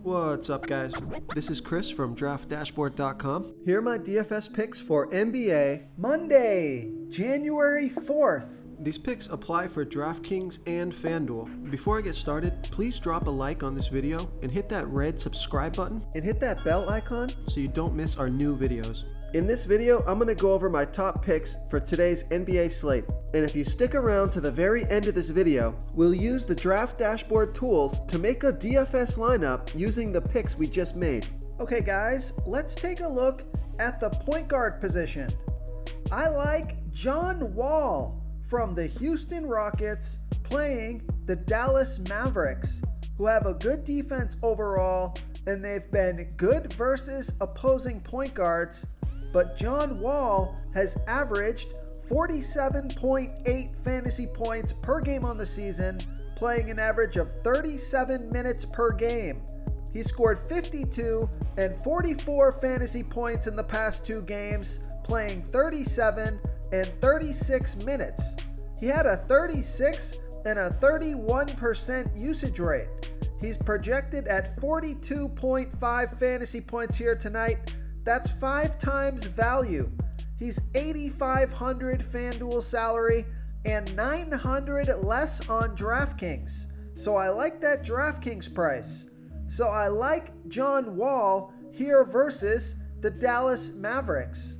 What's up, guys? This is Chris from DraftDashboard.com. Here are my DFS picks for NBA Monday, January 4th. These picks apply for DraftKings and FanDuel. Before I get started, please drop a like on this video and hit that red subscribe button and hit that bell icon so you don't miss our new videos. In this video, I'm going to go over my top picks for today's NBA slate. And if you stick around to the very end of this video, we'll use the Draft Dashboard tools to make a DFS lineup using the picks we just made. Okay guys, let's take a look at the point guard position. I like John Wall from the Houston Rockets playing the Dallas Mavericks, who have a good defense overall, and they've been good versus opposing point guards. But John Wall has averaged 47.8 fantasy points per game on the season, playing an average of 37 minutes per game. He scored 52 and 44 fantasy points in the past two games, playing 37 and 36 minutes. He had a 36 and a 31% usage rate. He's projected at 42.5 fantasy points here tonight. That's 5 times value. He's $8,500 FanDuel salary and $900 less on DraftKings. So I like that DraftKings price. So I like John Wall here versus the Dallas Mavericks.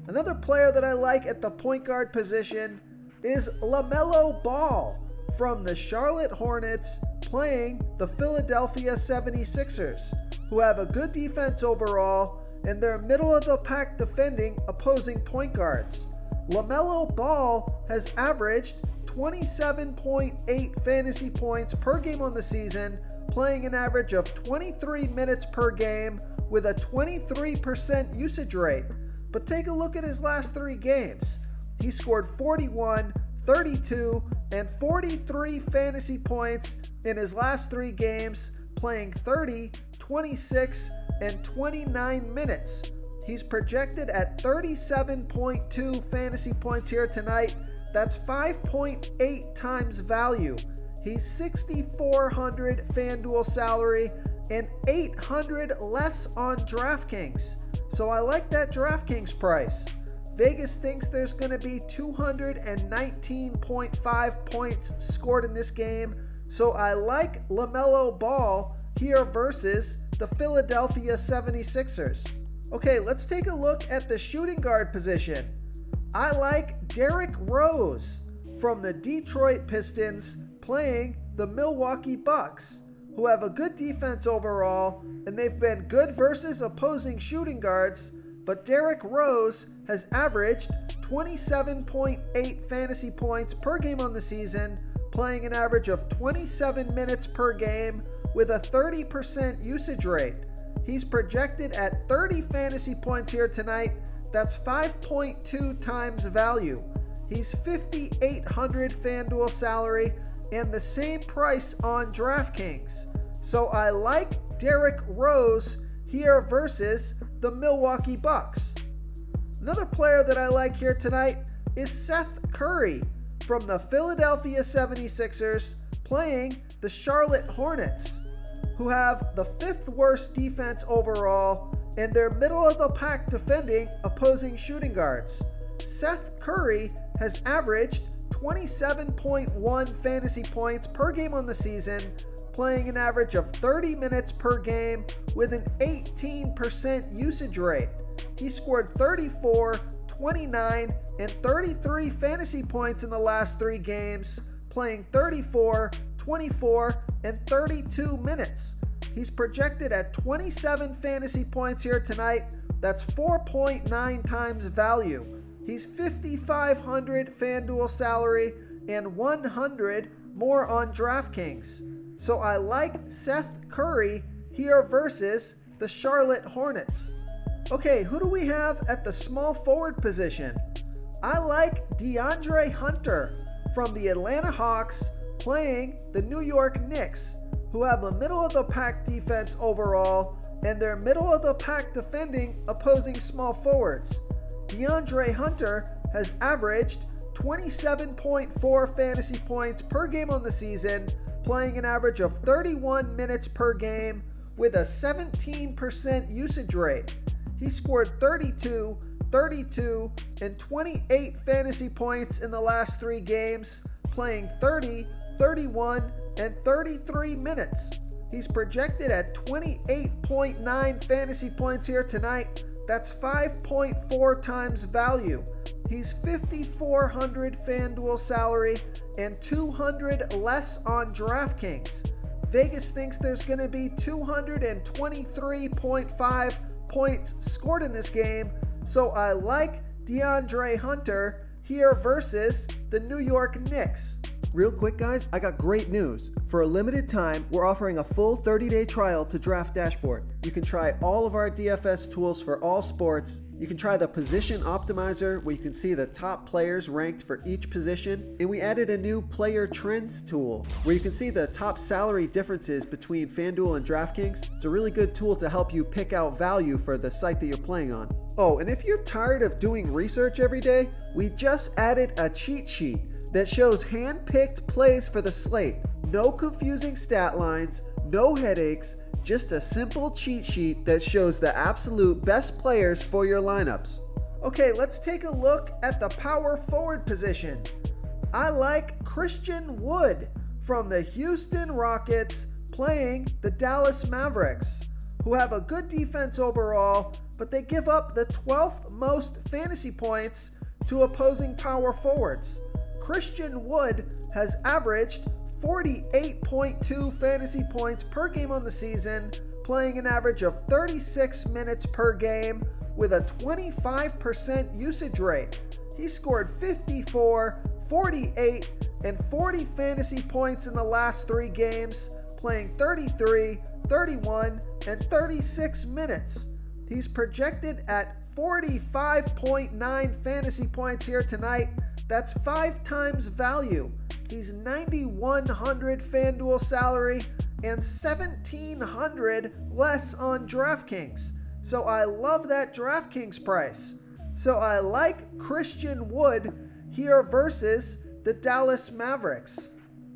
Another player that I like at the point guard position is LaMelo Ball from the Charlotte Hornets playing the Philadelphia 76ers, who have a good defense overall, and they're middle of the pack defending opposing point guards. LaMelo Ball has averaged 27.8 fantasy points per game on the season, playing an average of 23 minutes per game with a 23% usage rate. But take a look at his last 3 games. He scored 41, 32, and 43 fantasy points in his last 3 games, playing 30, 26, and 29 minutes. He's projected at 37.2 fantasy points here tonight. That's 5.8 times value. He's $6,400 FanDuel salary and $800 less on DraftKings. So I like that DraftKings price. Vegas thinks there's going to be 219.5 points scored in this game. So I like LaMelo Ball here versus the Philadelphia 76ers. Okay, let's take a look at the shooting guard position. I like Derrick Rose from the Detroit Pistons playing the Milwaukee Bucks, who have a good defense overall, and they've been good versus opposing shooting guards, but Derrick Rose has averaged 27.8 fantasy points per game on the season, playing an average of 27 minutes per game with a 30% usage rate. He's projected at 30 fantasy points here tonight. That's 5.2 times value. He's $5,800 FanDuel salary and the same price on DraftKings. So I like Derrick Rose here versus the Milwaukee Bucks. Another player that I like here tonight is Seth Curry from the Philadelphia 76ers playing the Charlotte Hornets, who have the 5th worst defense overall, and they're middle of the pack defending opposing shooting guards. Seth Curry has averaged 27.1 fantasy points per game on the season, playing an average of 30 minutes per game with an 18% usage rate. He scored 34, 29, and 33 fantasy points in the last 3 games, playing 34, 24, and 32 minutes. He's projected at 27 fantasy points here tonight. That's 4.9 times value. He's $5,500 FanDuel salary and $100 more on DraftKings. So I like Seth Curry here versus the Charlotte Hornets. Okay, who do we have at the small forward position? I like DeAndre Hunter from the Atlanta Hawks playing the New York Knicks, who have a middle-of-the-pack defense overall, and they're middle-of-the-pack defending opposing small forwards. DeAndre Hunter has averaged 27.4 fantasy points per game on the season, playing an average of 31 minutes per game with a 17% usage rate. He scored 32, 32, and 28 fantasy points in the last 3 games, playing 30, 31, and 33 minutes. He's projected at 28.9 fantasy points here tonight. That's 5.4 times value. He's 5,400 FanDuel salary and 200 less on DraftKings. Vegas thinks there's going to be 223.5 points scored in this game, so I like DeAndre Hunter here versus the New York Knicks. Real quick, guys, I got great news. For a limited time, we're offering a full 30-day trial to Draft Dashboard. You can try all of our DFS tools for all sports. You can try the Position Optimizer, where you can see the top players ranked for each position. And we added a new Player Trends tool, where you can see the top salary differences between FanDuel and DraftKings. It's a really good tool to help you pick out value for the site that you're playing on. Oh, and if you're tired of doing research every day, we just added a cheat sheet that shows hand-picked plays for the slate. No confusing stat lines, no headaches, just a simple cheat sheet that shows the absolute best players for your lineups. Okay, let's take a look at the power forward position. I like Christian Wood from the Houston Rockets playing the Dallas Mavericks, who have a good defense overall, but they give up the 12th most fantasy points to opposing power forwards. Christian Wood has averaged 48.2 fantasy points per game on the season, playing an average of 36 minutes per game with a 25% usage rate. He scored 54, 48, and 40 fantasy points in the last 3 games, playing 33, 31, and 36 minutes. He's projected at 45.9 fantasy points here tonight. That's 5 times value. He's 9,100 FanDuel salary and 1,700 less on DraftKings. So I love that DraftKings price. So I like Christian Wood here versus the Dallas Mavericks.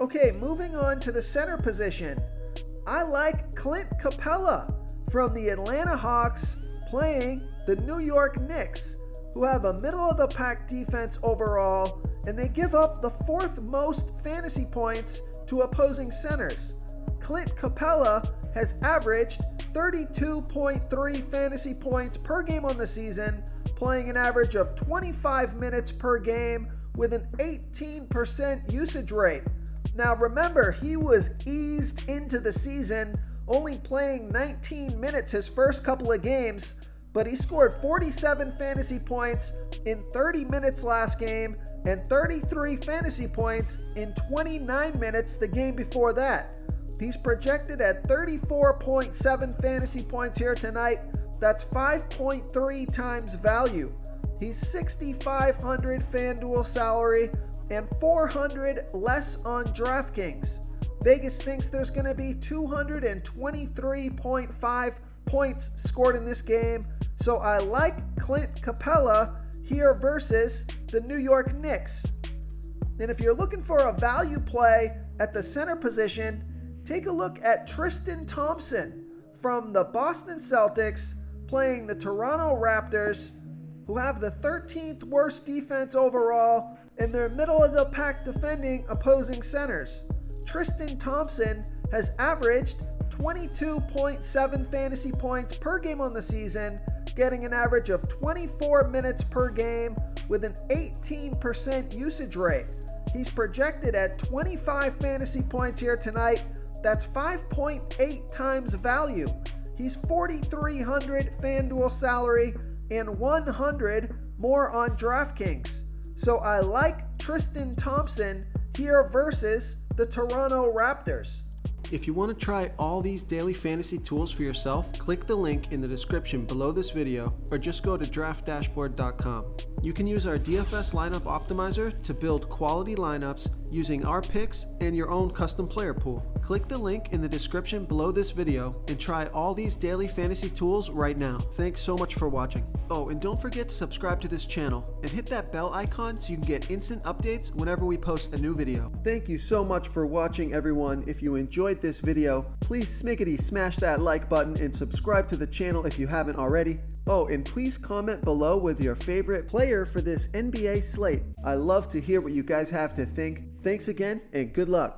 Okay, moving on to the center position. I like Clint Capella from the Atlanta Hawks playing the New York Knicks, who have a middle-of-the-pack defense overall, and they give up the 4th most fantasy points to opposing centers. Clint Capella has averaged 32.3 fantasy points per game on the season, playing an average of 25 minutes per game with an 18% usage rate. Now remember, he was eased into the season, only playing 19 minutes his first couple of games, but he scored 47 fantasy points in 30 minutes last game and 33 fantasy points in 29 minutes the game before that. He's projected at 34.7 fantasy points here tonight. That's 5.3 times value. He's 6,500 FanDuel salary and 400 less on DraftKings. Vegas thinks there's going to be 223.5 points scored in this game, so I like Clint Capella here versus the New York Knicks. And if you're looking for a value play at the center position, take a look at Tristan Thompson from the Boston Celtics playing the Toronto Raptors, who have the 13th worst defense overall, and they're middle of the pack defending opposing centers. Tristan Thompson has averaged 22.7 fantasy points per game on the season, getting an average of 24 minutes per game with an 18% usage rate. He's projected at 25 fantasy points here tonight. That's 5.8 times value. He's 4,300 FanDuel salary and 100 more on DraftKings. So I like Tristan Thompson here versus the Toronto Raptors. If you want to try all these daily fantasy tools for yourself, click the link in the description below this video or just go to draftdashboard.com. You can use our DFS lineup optimizer to build quality lineups using our picks and your own custom player pool. Click the link in the description below this video and try all these daily fantasy tools right now. Thanks so much for watching. Oh, and don't forget to subscribe to this channel and hit that bell icon so you can get instant updates whenever we post a new video. Thank you so much for watching, everyone. If you enjoyed this video, please smiggity smash that like button and subscribe to the channel if you haven't already. Oh, and please comment below with your favorite player for this NBA slate. I love to hear what you guys have to think. Thanks again, and good luck.